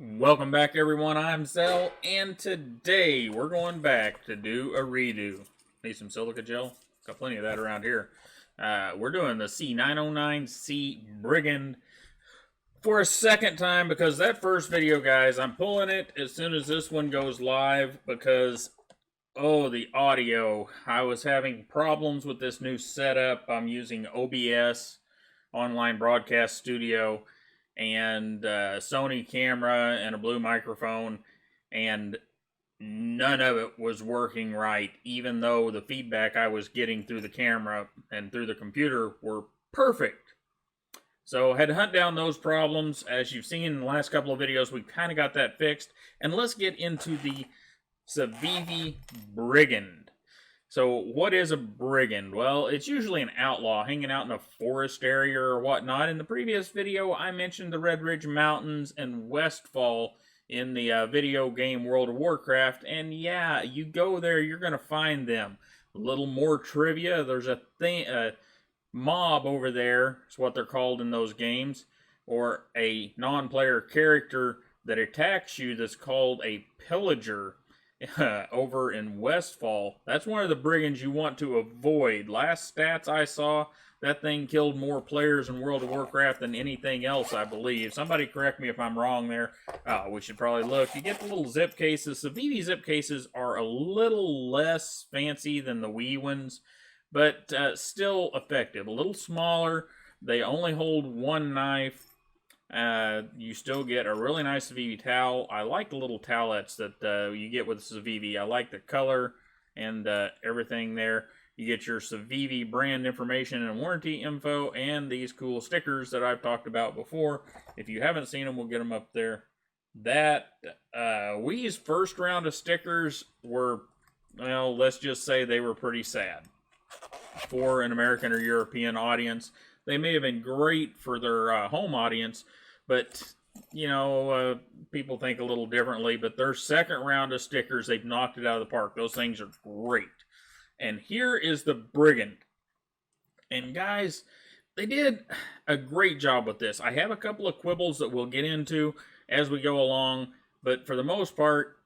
Welcome back, everyone. I'm Zell, and today we're going back to do a redo. Need some silica gel? Got plenty of that around here. We're doing the C909C Brigand for a second time because that first video, guys, I'm pulling it as soon as this one goes live because, oh, the audio. I was having problems with this new setup. I'm using OBS, Online Broadcast Studio, and a Sony camera and a blue microphone, and none of it was working right, even though the feedback I was getting through the camera and through the computer were perfect. So I had to hunt down those problems. As you've seen in the last couple of videos, we kind of got that fixed. And let's get into the Civivi Brigand. So what is a brigand? Well, it's usually an outlaw hanging out in a forest area or whatnot. In the previous video, I mentioned the Red Ridge Mountains and Westfall in the video game World of Warcraft. And yeah, you go there, you're going to find them. A little more trivia, there's a mob over there, is what they're called in those games, or a non-player character that attacks you that's called a pillager. Over in Westfall. That's one of the brigands you want to avoid. Last stats I saw, that thing killed more players in World of Warcraft than anything else, I believe. Somebody correct me if I'm wrong there. We should probably look. You get the little zip cases. The Civivi zip cases are a little less fancy than the wee ones, but still effective. A little smaller. They only hold one knife. You still get a really nice Civivi towel. I like the little towelettes that you get with Civivi. I like the color and everything there. You get your Civivi brand information and warranty info and these cool stickers that I've talked about before. If you haven't seen them, we'll get them up there. That Wii's first round of stickers were, well, let's just say they were pretty sad for an American or European audience. They may have been great for their home audience, but, you know, people think a little differently. But their second round of stickers, they've knocked it out of the park. Those things are great. And here is the Brigand. And guys, they did a great job with this. I have a couple of quibbles that we'll get into as we go along. But for the most part,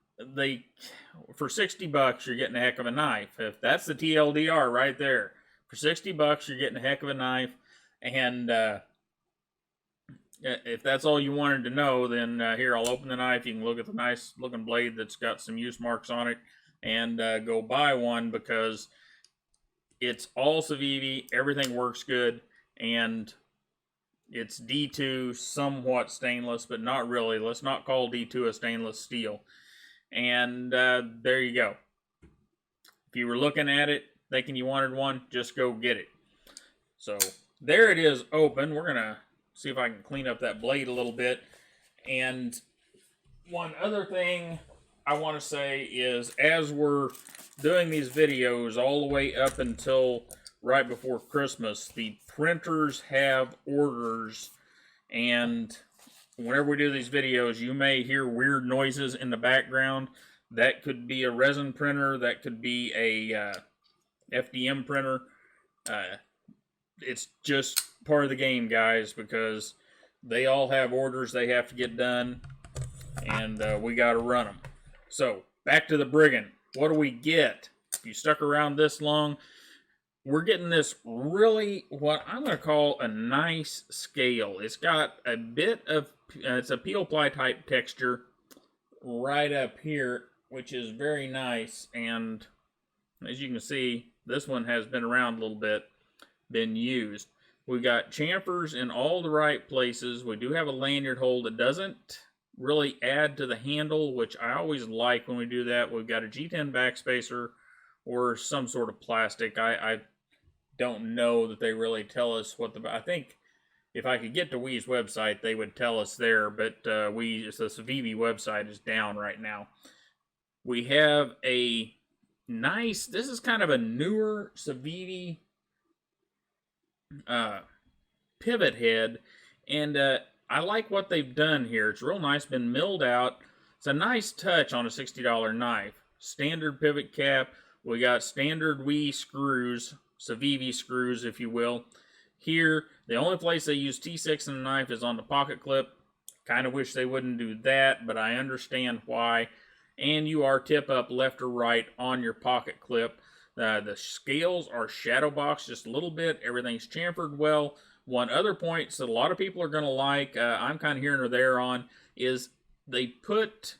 for $60, you're getting a heck of a knife. If that's the TLDR right there. For $60, you're getting a heck of a knife. And if that's all you wanted to know, then here, I'll open the knife. You can look at the nice looking blade that's got some use marks on it, and go buy one because it's all Civivi. Everything works good, and it's D2, somewhat stainless, but not really. Let's not call D2 a stainless steel. And there you go. If you were looking at it, thinking you wanted one, just go get it. So there it is open. We're going to see if I can clean up that blade a little bit. And one other thing I want to say is, as we're doing these videos all the way up until right before Christmas, the printers have orders. And whenever we do these videos, you may hear weird noises in the background. That could be a resin printer. That could be a FDM printer. It's just part of the game, guys, because they all have orders they have to get done, and we got to run them. So, back to the Brigand. What do we get? If you stuck around this long, we're getting this really, what I'm going to call a nice scale. It's got a bit of, it's a peel ply type texture right up here, which is very nice, and as you can see, this one has been around a little bit, been used. We got chamfers in all the right places. We do have a lanyard hole that doesn't really add to the handle, which I always like when we do that. We've got a G10 backspacer or some sort of plastic. I don't know that they really tell us what I think if I could get to Wii's website, they would tell us there, but the Civivi website is down right now. We have a nice, this is kind of a newer Civivi pivot head, and I like what they've done here. It's real nice, been milled out. It's a nice touch on a $60 knife. Standard pivot cap. We got standard Wii screws, Civivi screws, if you will. Here, the only place they use T6 in the knife is on the pocket clip. kind of wish they wouldn't do that, but I understand why. And you are tip up left or right on your pocket clip. The scales are shadow boxed just a little bit. Everything's chamfered well. One other point that a lot of people are going to like, I'm kind of here or there on, is they put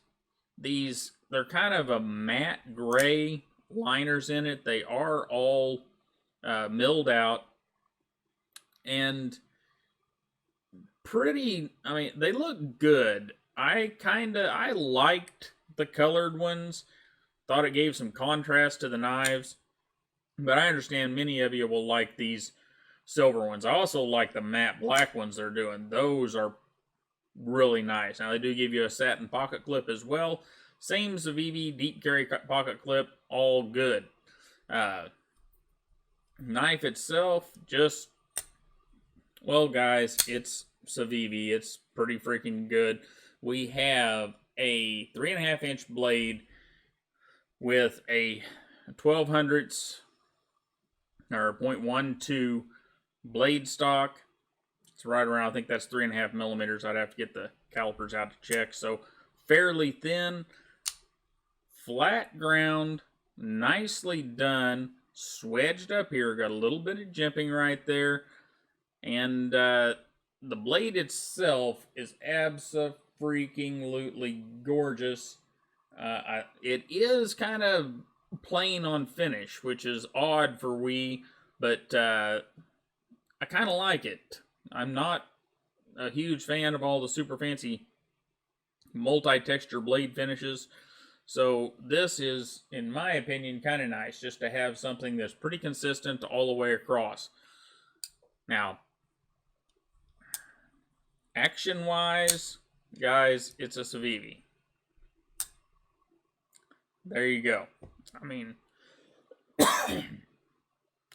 these, they're kind of a matte gray liners in it. They are all milled out and pretty, I mean, they look good. I liked the colored ones. Thought it gave some contrast to the knives. But I understand many of you will like these silver ones. I also like the matte black ones they're doing. Those are really nice. Now, they do give you a satin pocket clip as well. Same Civivi deep carry pocket clip. All good. Knife itself, just, well, guys, it's Civivi. It's pretty freaking good. We have a 3.5 inch blade with a 1200s or 0.12 blade stock. It's right around, I think that's 3.5 millimeters. I'd have to get the calipers out to check. So fairly thin, flat ground, nicely done, swedged up here. Got a little bit of jimping right there. And the blade itself is abso-freaking-lutely gorgeous. It is kind of plain on finish, which is odd for we, but I kind of like it. I'm not a huge fan of all the super fancy multi-texture blade finishes, so this is, in my opinion, kind of nice just to have something that's pretty consistent all the way across. Now, action-wise, guys, it's a Civivi. There you go. I mean,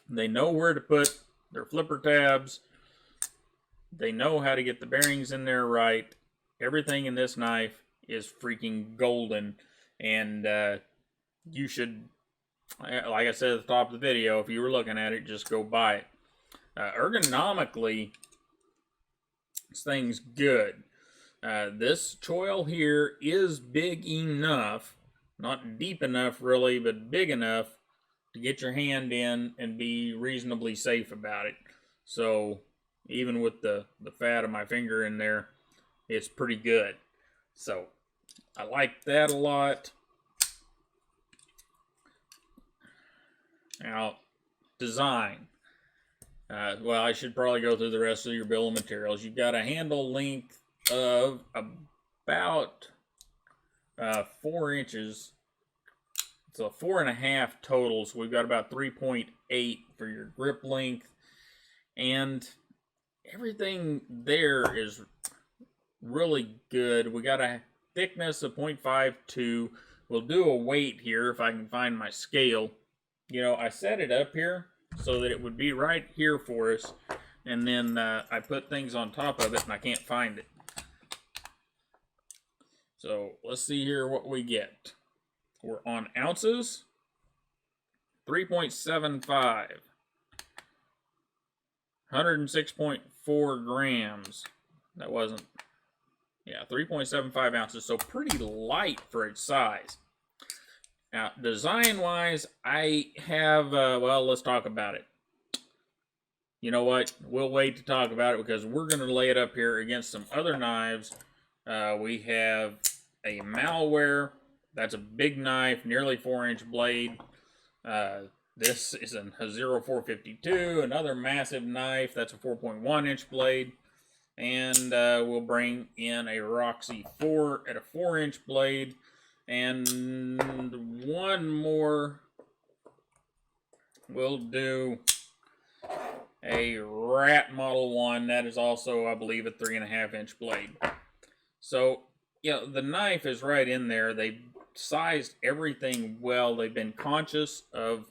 they know where to put their flipper tabs. They know how to get the bearings in there right. Everything in this knife is freaking golden. And you should, like I said at the top of the video, if you were looking at it, just go buy it. Ergonomically, this thing's good. This choil here is big enough, not deep enough really, but big enough to get your hand in and be reasonably safe about it. So even with the fat of my finger in there, it's pretty good. So I like that a lot. Now, design. Well, I should probably go through the rest of your bill of materials. You've got a handle length of about 4 inches. It's a 4.5 total, so we've got about 3.8 for your grip length. And everything there is really good. We got a thickness of 0.52. We'll do a weight here if I can find my scale. You know, I set it up here so that it would be right here for us, and then I put things on top of it and I can't find it. So let's see here what we get. We're on ounces, 3.75, 106.4 grams. That wasn't, yeah, 3.75 ounces, so pretty light for its size. Now, design-wise, I have, well, let's talk about it. You know what? We'll wait to talk about it because we're going to lay it up here against some other knives. We have a Malware. That's a big knife, nearly 4-inch blade. This is a 0452, another massive knife. That's a 4.1-inch blade. And we'll bring in a Roxy 4 at a 4-inch blade. And one more, we'll do a Rat Model 1. That is also, I believe, a 3.5-inch blade. So, you know, the knife is right in there. They've sized everything well. They've been conscious of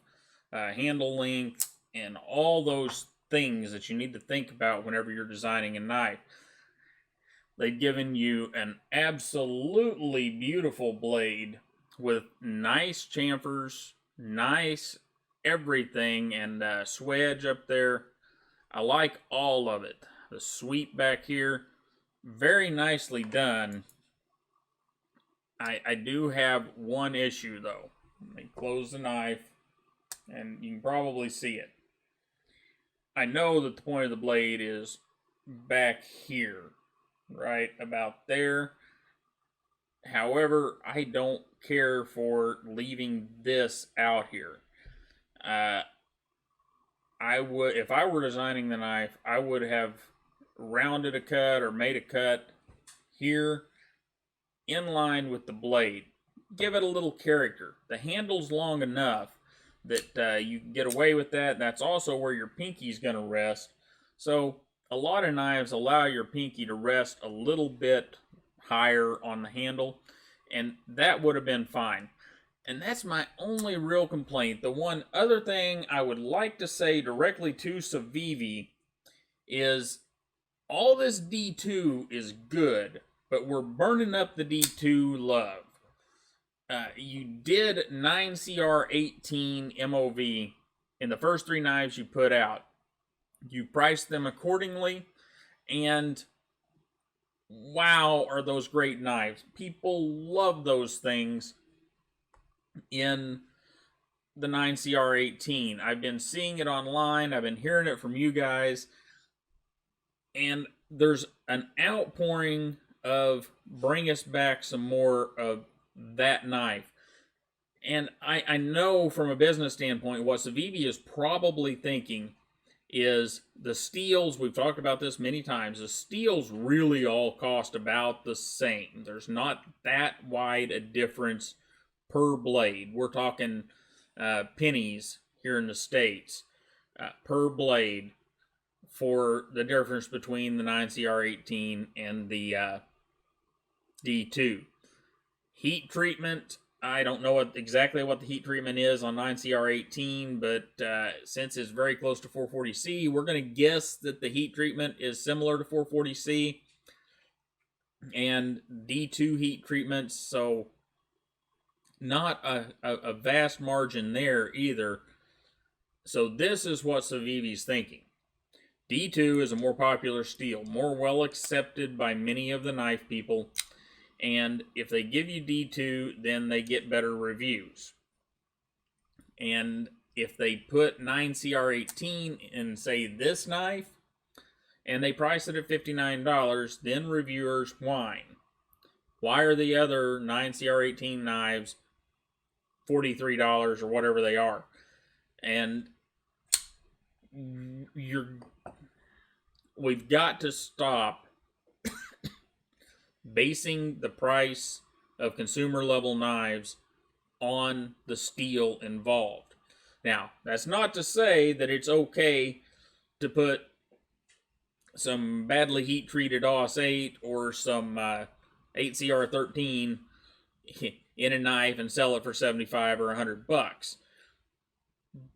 handle length and all those things that you need to think about whenever you're designing a knife. They've given you an absolutely beautiful blade with nice chamfers, nice everything, and swedge up there. I like all of it. The sweep back here, very nicely done. I do have one issue though. Let me close the knife, and you can probably see it. I know that the point of the blade is back here, right about there. However, I don't care for leaving this out here. I would, if I were designing the knife, I would have rounded a cut or made a cut here in line with the blade. Give it a little character. The handle's long enough that you can get away with that. That's also where your pinky's going to rest. So a lot of knives allow your pinky to rest a little bit higher on the handle, and that would have been fine. And that's my only real complaint. The one other thing I would like to say directly to Civivi is all this D2 is good, but we're burning up the D2 love. You did 9CR18 MOV in the first 3 knives you put out. You priced them accordingly, and wow, are those great knives. People love those things in the 9CR18. I've been seeing it online. I've been hearing it from you guys. And there's an outpouring of bring us back some more of that knife. And I know from a business standpoint, what Civivi is probably thinking is the steels, we've talked about this many times, the steels really all cost about the same. There's not that wide a difference per blade. We're talking pennies here in the States per blade for the difference between the 9CR18 and the D2. Heat treatment, I don't know exactly what the heat treatment is on 9CR18, but since it's very close to 440C, we're going to guess that the heat treatment is similar to 440C and D2 heat treatments, so not a vast margin there either. So this is what Civivi's thinking. D2 is a more popular steel, more well accepted by many of the knife people, and if they give you D2, then they get better reviews. And if they put 9CR18 in, say, this knife, and they price it at $59, then reviewers whine. Why are the other 9CR18 knives $43 or whatever they are? And we've got to stop basing the price of consumer level knives on the steel involved. Now, that's not to say that it's okay to put some badly heat treated OS 8 or some 8CR13 in a knife and sell it for 75 or 100 bucks.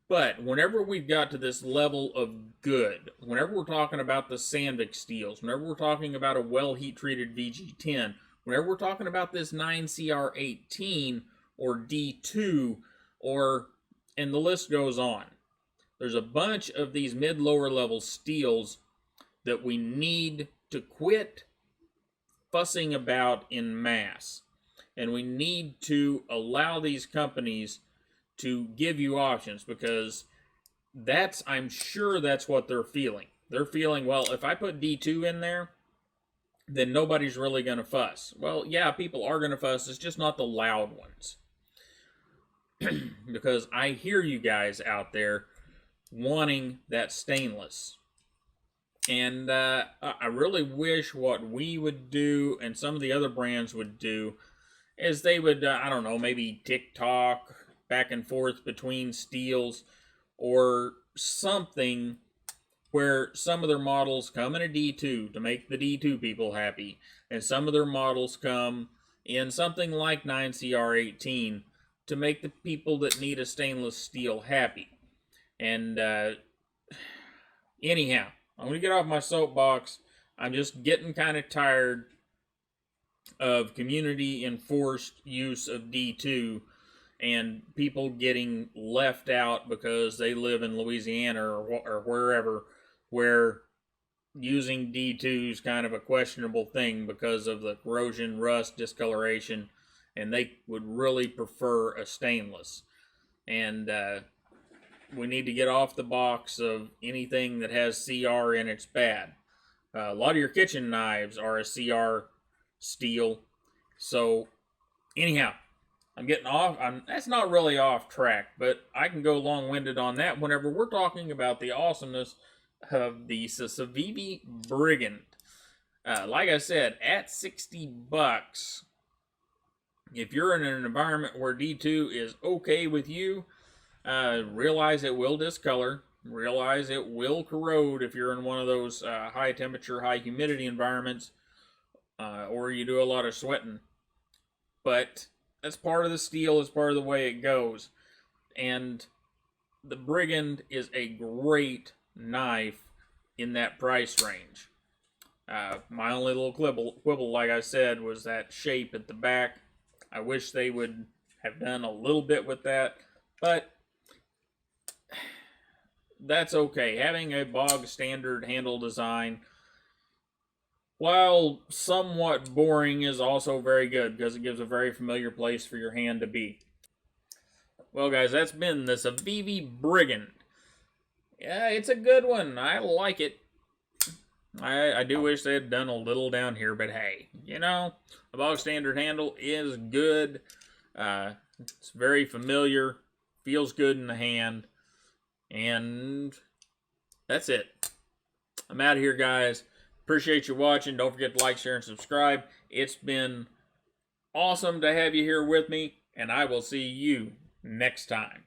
But whenever we've got to this level of good, whenever we're talking about the Sandvik steels, whenever we're talking about a well heat-treated VG10, whenever we're talking about this 9CR18 or D2, and the list goes on, there's a bunch of these mid-lower level steels that we need to quit fussing about in mass. And we need to allow these companies to give you options, because I'm sure that's what they're feeling. They're feeling, well, if I put D2 in there, then nobody's really going to fuss. Well, yeah, people are going to fuss. It's just not the loud ones. Because I hear you guys out there wanting that stainless. And I really wish what we would do and some of the other brands would do is they would, I don't know, maybe TikTok back and forth between steels or something where some of their models come in a D2 to make the D2 people happy, and some of their models come in something like 9CR18 to make the people that need a stainless steel happy. And anyhow, I'm going to get off my soapbox. I'm just getting kind of tired of community enforced use of D2 and people getting left out because they live in Louisiana or wherever, where using D2 is kind of a questionable thing because of the corrosion, rust, discoloration, and they would really prefer a stainless. And we need to get off the box of anything that has CR in it's bad. A lot of your kitchen knives are a CR steel. So, anyhow, I'm getting off. That's not really off track, but I can go long-winded on that whenever we're talking about the awesomeness of the Civivi Brigand. Like I said, at $60, if you're in an environment where D2 is okay with you, realize it will discolor. Realize it will corrode if you're in one of those high temperature, high humidity environments, or you do a lot of sweating. But that's part of the steel, it's part of the way it goes. And the Brigand is a great knife in that price range. My only little quibble, like I said, was that shape at the back. I wish they would have done a little bit with that, but that's okay. Having a bog standard handle design, while somewhat boring, is also very good because it gives a very familiar place for your hand to be. Well, guys, that's been the Civivi Brigand. Yeah, it's a good one. I like it. I do wish they had done a little down here, but hey, you know, a bog standard handle is good. It's very familiar, feels good in the hand, and that's it. I'm out of here, guys. Appreciate you watching. Don't forget to like, share, and subscribe. It's been awesome to have you here with me, and I will see you next time.